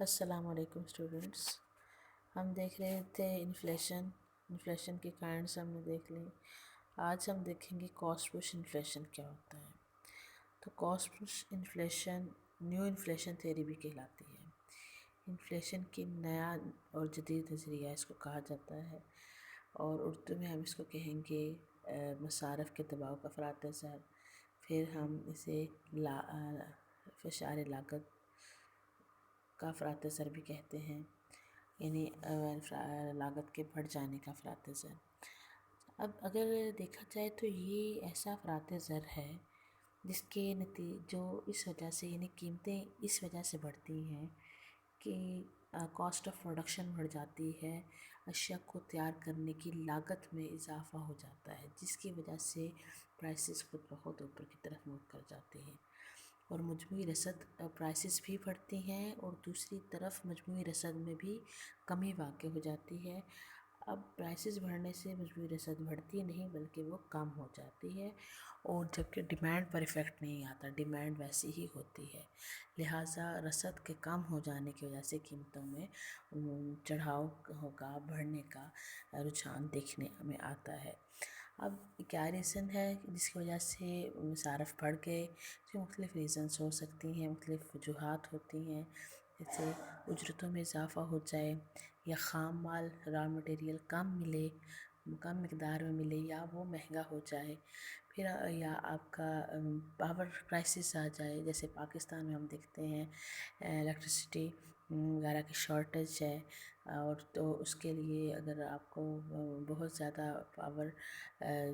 السلام علیکم اسٹوڈنٹس. ہم دیکھ رہے تھے انفلیشن کے کائنڈس ہم نے دیکھ لیں. آج ہم دیکھیں گے کاسٹ پش انفلیشن کیا ہوتا ہے. تو cost push inflation new inflation theory بھی کہلاتی ہے. انفلیشن کی نیا اور جدید نظریہ اس کو کہا جاتا ہے، اور اردو میں ہم اس کو کہیں گے مصارف کے دباؤ کا فراتِ زر. پھر ہم اسے فشار لاگت کا فراتِ زر بھی کہتے ہیں، یعنی لاگت کے بڑھ جانے کا فراتِ زر. اب اگر دیکھا جائے تو یہ ایسا فراتِ زر ہے جس کے جو اس وجہ سے، یعنی قیمتیں اس وجہ سے بڑھتی ہیں کہ کاسٹ آف پروڈکشن بڑھ جاتی ہے، اشیاء کو تیار کرنے کی لاگت میں اضافہ ہو جاتا ہے، جس کی وجہ سے پرائسز خود بخود اوپر کی طرف موو کر جاتے ہیں، اور مجموعی رسد پرائسز بھی بڑھتی ہیں، اور دوسری طرف مجموعی رسد میں بھی کمی واقع ہو جاتی ہے. اب پرائسز بڑھنے سے مجموعی رسد بڑھتی نہیں بلکہ وہ کم ہو جاتی ہے، اور جبکہ ڈیمانڈ پر ایفیکٹ نہیں آتا، ڈیمانڈ ویسی ہی ہوتی ہے. لہٰذا رسد کے کم ہو جانے کی وجہ سے قیمتوں میں چڑھاؤ کا بڑھنے کا رجحان دیکھنے میں آتا ہے. اب کیا ریزن ہے جس کی وجہ سے مصارف بڑھ گئے؟ جو مختلف ریزنس ہو سکتی ہیں، مختلف وجوہات ہوتی ہیں، جیسے اجرتوں میں اضافہ ہو جائے، یا خام مال را مٹیریل کم ملے، کم مقدار میں ملے، یا وہ مہنگا ہو جائے. پھر یا آپ کا پاور کرائسس آ جائے، جیسے پاکستان میں ہم دیکھتے ہیں الیکٹرسٹی وغیرہ کی شارٹیج ہے، اور تو اس کے لیے اگر آپ کو بہت زیادہ پاور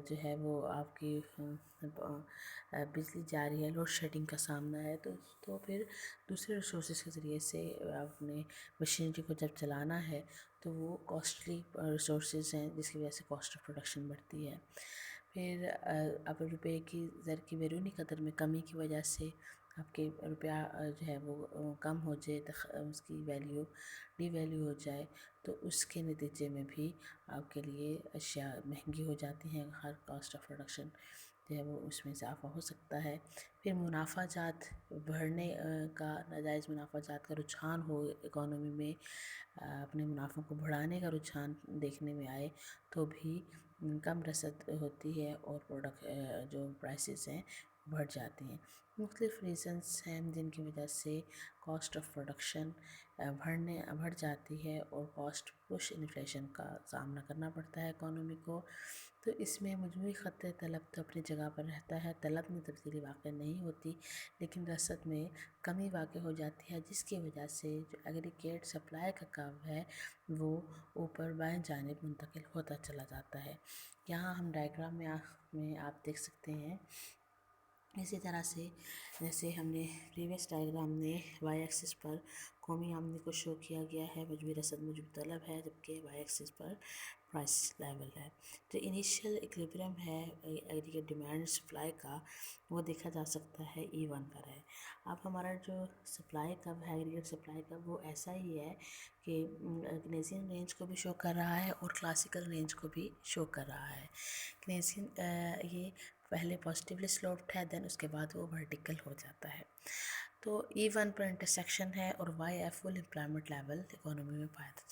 جو ہے وہ آپ کی بجلی جا رہی ہے، لوڈ شیڈنگ کا سامنا ہے، تو پھر دوسرے ریسورسز کے ذریعے سے اپنے مشینری کو جب چلانا ہے تو وہ کاسٹلی ریسورسز ہیں، جس کی وجہ سے کاسٹ آف پروڈکشن بڑھتی ہے. پھر اب روپے کی زر کی بیرونی قدر میں کمی کی وجہ سے آپ کے روپیہ جو ہے وہ کم ہو جائے، اس کی ویلیو ڈی ویلیو ہو جائے، تو اس کے نتیجے میں بھی آپ کے لیے اشیاء مہنگی ہو جاتی ہیں. ہر کاسٹ آف پروڈکشن جو ہے وہ اس میں اضافہ ہو سکتا ہے. پھر منافع جات بڑھنے کا، ناجائز منافع جات کا رجحان ہو اکانومی میں، اپنے منافع کو بڑھانے کا رجحان دیکھنے میں آئے، تو بھی کم رسد ہوتی ہے اور جو پرائسز ہیں بڑھ جاتی ہیں. مختلف ریزنس ہیں جن کی وجہ سے کاسٹ آف پروڈکشن بڑھ جاتی ہے، اور کاسٹ پش انفلیشن کا سامنا کرنا پڑتا ہے اکانومی کو. تو اس میں مجموعی خط طلب تو اپنی جگہ پر رہتا ہے، طلب میں تبدیلی واقع نہیں ہوتی، لیکن رسد میں کمی واقع ہو جاتی ہے، جس کی وجہ سے جو ایگریگیٹ سپلائی کا کام ہے وہ اوپر بائیں جانب منتقل ہوتا چلا جاتا ہے. یہاں ہم ڈائیگرام میں آپ دیکھ سکتے ہیں. اسی طرح سے جیسے ہم نے پریویس ڈائیگرام میں وائی ایکسس پر قومی آمدنی کو شو کیا گیا ہے، مجموعی رسد موجود طلب ہے، جبکہ وائی ایکسس پر پرائس لیول ہے. جو انیشیل ایکویلبریم ہے ایگریگیٹ ڈیمانڈ سپلائی کا، وہ دیکھا جا سکتا ہے E1 پر ہے. اب ہمارا جو سپلائی کب ہے، ایگریگیٹ سپلائی کب، وہ ایسا ہی ہے کہ کنیزین رینج کو بھی شو کر رہا ہے اور کلاسیکل رینج کو بھی شو کر رہا ہے. کنیزین یہ پہلے پازیٹیولی سلوپڈ ہے، دین اس کے بعد وہ ورٹیکل ہو جاتا ہے. تو E1 پر انٹرسیکشن ہے، اور وائی ایف فل امپلائمنٹ لیول اکانومی میں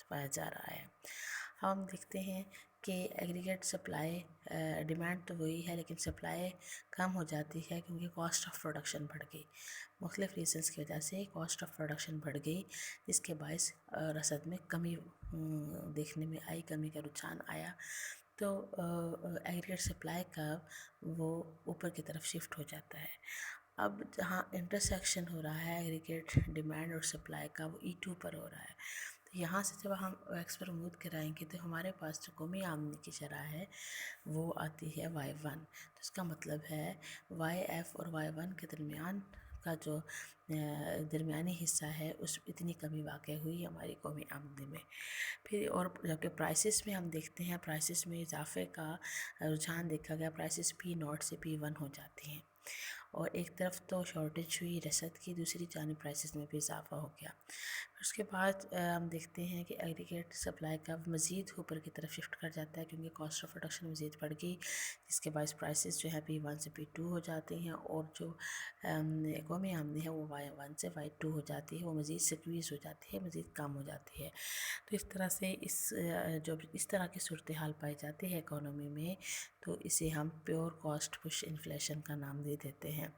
پایا جا رہا ہے. ہم دیکھتے ہیں کہ ایگریگیٹ سپلائی ڈیمانڈ تو وہی ہے، لیکن سپلائی کم ہو جاتی ہے کیونکہ کاسٹ آف پروڈکشن بڑھ گئی. مختلف ریزنس کی وجہ سے کاسٹ آف پروڈکشن بڑھ گئی، جس کے باعث رسد میں کمی دیکھنے میں آئی، کمی کا رجحان آیا. تو ایگریگیٹ سپلائی کا وہ اوپر کی طرف شفٹ ہو جاتا ہے. اب جہاں انٹرسیکشن ہو رہا ہے ایگریگیٹ ڈیمانڈ اور سپلائی کا، وہ E2 پر ہو رہا ہے. تو یہاں سے جب ہم ایکس پر موو کرائیں گے تو ہمارے پاس جو قومی آمدنی کی شرح ہے وہ آتی ہے Y1. تو اس کا مطلب ہے وائی ایف اور Y1 کے درمیان کا جو درمیانی حصہ ہے، اس اتنی کمی واقع ہوئی ہماری قومی آمدنی میں. پھر اور جبکہ پرائسز میں ہم دیکھتے ہیں، پرائسز میں اضافے کا رجحان دیکھا گیا، پرائسز P0 سے P1 ہو جاتی ہیں، اور ایک طرف تو شارٹیج ہوئی رسد کی، دوسری جانب پرائسز میں بھی اضافہ ہو گیا. اس کے بعد ہم دیکھتے ہیں کہ ایگریگیٹ سپلائی کا مزید اوپر کی طرف شفٹ کر جاتا ہے، کیونکہ کاسٹ آف پروڈکشن مزید بڑھ گئی، جس کے باعث پرائسز جو ہے P1 سے P2 ہو جاتے ہیں، اور جو قومی آمدنی ہے وہ Y1 سے Y2 ہو جاتی ہے، وہ مزید سکویز ہو جاتی ہے، مزید کم ہو جاتی ہے۔ تو اس طرح سے جو اس طرح کی صورتحال پائی جاتی ہے اکانومی میں، تو اسے ہم پیور کاسٹ پش انفلیشن کا نام دے دیتے ہیں۔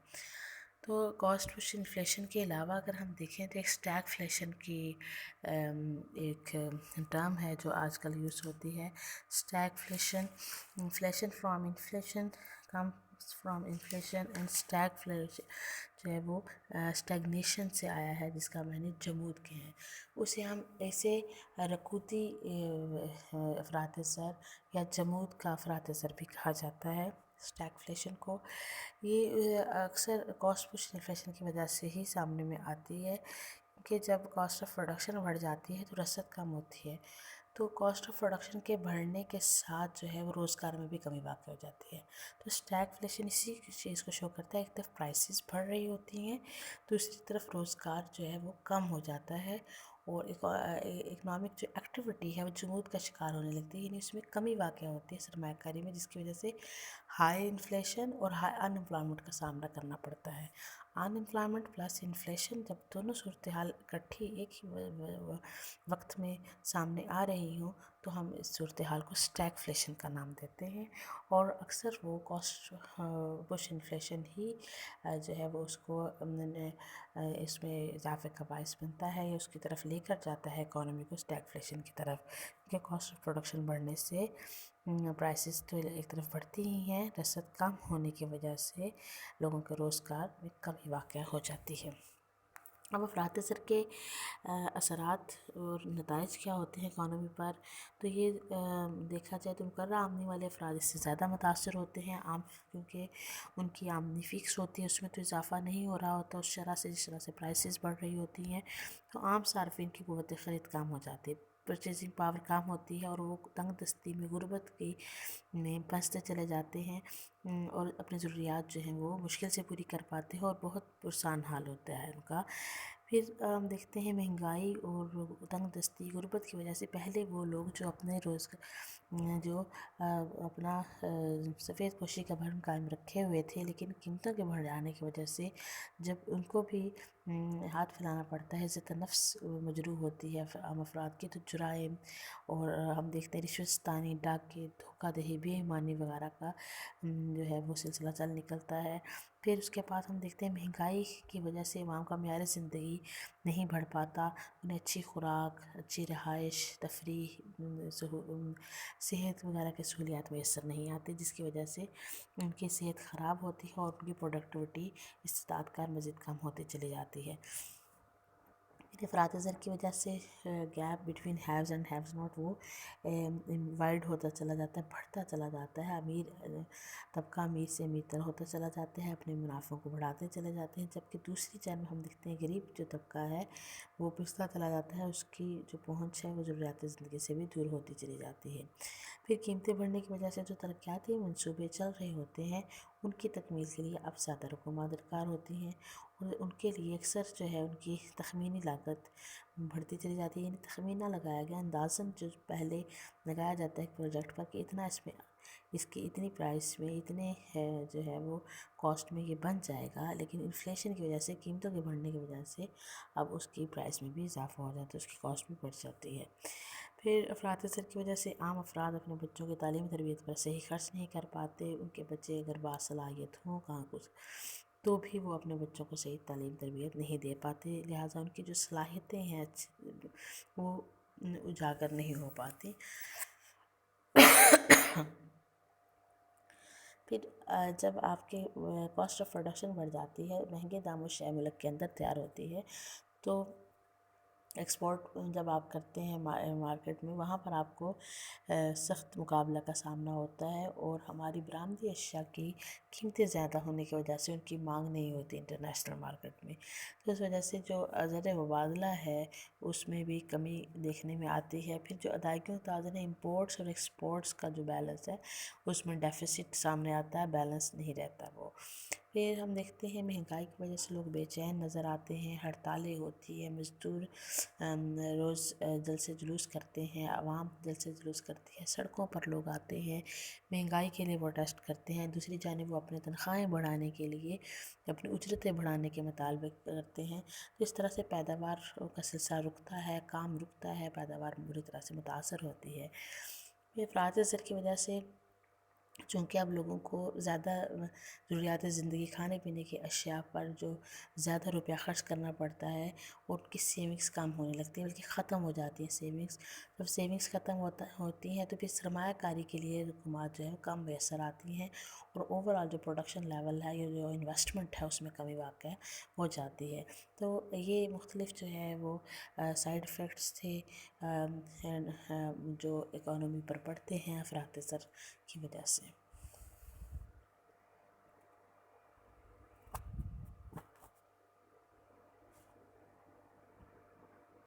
تو کاسٹ پش انفلیشن کے علاوہ اگر ہم دیکھیں تو ایک اسٹیگ فلیشن کی ایک ٹرم ہے جو آج کل یوز ہوتی ہے۔ Stagflation, inflation from inflation, comes from inflation, and stagflation جو ہے وہ اسٹیگنیشن سے آیا ہے، جس کا معنی جمود کے ہیں۔ اسے ہم ایسے رکوتی افراط زر یا جمود کا افراط زر بھی کہا جاتا ہے اسٹیگ فلیشن کو۔ یہ اکثر کاسٹ پش انفلیشن کی وجہ سے ہی سامنے میں آتی ہے، کہ جب کاسٹ آف پروڈکشن بڑھ جاتی ہے تو رسد کم ہوتی ہے، تو کاسٹ آف پروڈکشن کے بڑھنے کے ساتھ جو ہے وہ روزگار میں بھی کمی واقع ہو جاتی ہے۔ تو اسٹیگ فلیشن اسی چیز کو شو کرتا ہے، ایک طرف پرائسز بڑھ رہی ہوتی ہیں، دوسری طرف روزگار جو ہے وہ کم ہو جاتا ہے، اور اکنامک جو ایکٹیویٹی ہے وہ جمود کا شکار ہونے لگتی ہے، یعنی اس میں کمی واقع ہوتی ہے سرمایہ کاری میں، جس کی وجہ سے ہائی انفلیشن اور ہائی ان امپلائمنٹ کا سامنا کرنا پڑتا ہے۔ ان امپلائمنٹ پلس انفلیشن جب دونوں صورتحال اکٹھی ایک ہی وقت میں سامنے آ رہی ہوں، تو ہم اس صورتحال کو اسٹیگ فلیشن کا نام دیتے ہیں، اور اکثر وہ کاسٹ پش انفلیشن ہی جو ہے وہ اس کو اس میں اضافے کا باعث بنتا ہے، یا اس کی طرف لے کر جاتا ہے اکانومی کو اسٹیگ فلیشن کی طرف، کیونکہ کاسٹ آف پروڈکشن بڑھنے سے پرائسز تو ایک طرف بڑھتی ہی ہیں، رسد کم ہونے کی وجہ سے لوگوں کے روزگار میں کمی واقع ہو جاتی ہے۔ اب افراط زر کے اثرات اور نتائج کیا ہوتے ہیں اکانومی پر، تو یہ دیکھا جائے تو مقررہ آمدنی والے افراد اس سے زیادہ متاثر ہوتے ہیں، کیونکہ ان کی آمدنی فکس ہوتی ہے، اس میں تو اضافہ نہیں ہو رہا ہوتا اس شرح سے جس طرح سے پرائسز بڑھ رہی ہوتی ہیں، تو عام صارفین کی قوت خرید کم ہو جاتی ہے، پرچیزنگ پاور کم ہوتی ہے، اور وہ تنگ دستی میں غربت کی میں پھنستے چلے جاتے ہیں، اور اپنی ضروریات جو ہیں وہ مشکل سے پوری کر پاتے ہیں، اور بہت پرسان حال ہوتا ہے ان کا۔ پھر ہم دیکھتے ہیں مہنگائی اور تنگ دستی غربت کی وجہ سے پہلے وہ لوگ جو اپنے اپنا سفید پوشی کا بھرم قائم رکھے ہوئے تھے، لیکن قیمتوں کے بڑھ جانے کی وجہ سے جب ان کو بھی ہاتھ پھیلانا پڑتا ہے، عزت نفس مجروح ہوتی ہے عام افراد کی، تو جرائم اور ہم دیکھتے ہیں رشوت ستانی، ڈاکے، دھوکہ دہی، بے ایمانی وغیرہ کا جو ہے وہ سلسلہ چل نکلتا ہے۔ پھر اس کے بعد ہم دیکھتے ہیں مہنگائی کی وجہ سے عوام کا معیار زندگی نہیں بڑھ پاتا، انہیں اچھی خوراک، اچھی رہائش، تفریح، صحت وغیرہ کی سہولیات میسر نہیں آتی، جس کی وجہ سے ان کی صحت خراب ہوتی ہے، اور ان کی پروڈکٹیوٹی استطاعت کار مزید کم ہوتی چلی جاتی ہے۔ افراط زر کی وجہ سے gap between haves and ہیوز not وہ وائڈ ہوتا چلا جاتا ہے، بڑھتا چلا جاتا ہے، طبقہ امیر سے امیر تر ہوتا چلا جاتا ہے، اپنے منافعوں کو بڑھاتے چلے جاتے ہیں، جبکہ دوسری جانب ہم دیکھتے ہیں غریب جو طبقہ ہے وہ پستا چلا جاتا ہے، اس کی جو پہنچ ہے وہ ضروریات زندگی سے بھی دور ہوتی چلی جاتی ہے۔ پھر قیمتیں بڑھنے کی وجہ سے جو ترقیاتی منصوبے چل رہے ہوتے ہیں، ان کی تکمیل کے لیے اب زیادہ رقومات درکار ہوتی ہیں، اور ان کے لیے اکثر جو ہے ان کی تخمینی لاگت بڑھتی چلی جاتی ہے، یعنی تخمینہ لگایا گیا اندازاً جو پہلے لگایا جاتا ہے ایک پروجیکٹ پر کہ اتنا اس کی اتنی پرائس میں اتنے جو ہے وہ کاسٹ میں یہ بن جائے گا، لیکن انفلیشن کی وجہ سے، قیمتوں کے بڑھنے کی وجہ سے اب اس کی پرائس میں بھی اضافہ ہو جاتا ہے، اس کی کاسٹ بھی بڑھ جاتی ہے۔ پھر افراط زر کی وجہ سے عام افراد اپنے بچوں کی تعلیم تربیت پر صحیح خرچ نہیں کر پاتے، ان کے بچے اگر باصلاحیت ہوں کہاں کچھ تو بھی وہ اپنے بچوں کو صحیح تعلیم تربیت نہیں دے پاتے، لہٰذا ان کی جو صلاحیتیں ہیں وہ اجاگر نہیں ہو پاتی۔ پھر جب آپ کے کاسٹ آف پروڈکشن بڑھ جاتی ہے، مہنگے داموں شے ملک کے اندر تیار ہوتی ہے، تو ایکسپورٹ جب آپ کرتے ہیں مارکیٹ میں، وہاں پر آپ کو سخت مقابلہ کا سامنا ہوتا ہے، اور ہماری برآمدی اشیاء کی قیمتیں زیادہ ہونے کی وجہ سے ان کی مانگ نہیں ہوتی انٹرنیشنل مارکیٹ میں، تو اس وجہ سے جو زر مبادلہ ہے اس میں بھی کمی دیکھنے میں آتی ہے۔ پھر جو ادائیگیوں توازن امپورٹس اور ایکسپورٹس کا جو بیلنس ہے اس میں ڈیفیسٹ سامنے آتا ہے، بیلنس نہیں رہتا وہ۔ پھر ہم دیکھتے ہیں مہنگائی کی وجہ سے لوگ بے چین نظر آتے ہیں، ہڑتالیں ہوتی ہیں، مزدور روز دل سے جلوس کرتے ہیں، عوام دل سے جلوس کرتی ہے، سڑکوں پر لوگ آتے ہیں، مہنگائی کے لیے پروٹیسٹ کرتے ہیں۔ دوسری جانب وہ اپنے تنخواہیں بڑھانے کے لیے، اپنی اجرتیں بڑھانے کے مطالبے کرتے ہیں، تو اس طرح سے پیداوار کا سلسلہ رکتا ہے، کام رکتا ہے، پیداوار بری طرح سے متاثر ہوتی ہے۔ یہ افراط زر کی وجہ سے چونکہ اب لوگوں کو زیادہ ضروریات زندگی، کھانے پینے کی اشیاء پر جو زیادہ روپیہ خرچ کرنا پڑتا ہے، اور ان کی سیونگز کم ہونے لگتی ہیں، بلکہ ختم ہو جاتی ہیں سیونگز۔ جب سیونگز ختم ہوتی ہیں تو پھر سرمایہ کاری کے لیے رقومات جو ہے کم میسر آتی ہیں، اور اوورآل جو پروڈکشن لیول ہے یا جو انویسٹمنٹ ہے اس میں کمی واقع ہو جاتی ہے۔ تو یہ مختلف جو ہے وہ سائیڈ افیکٹس تھے جو اکانومی پر پڑتے ہیں افراط زر کی وجہ سے۔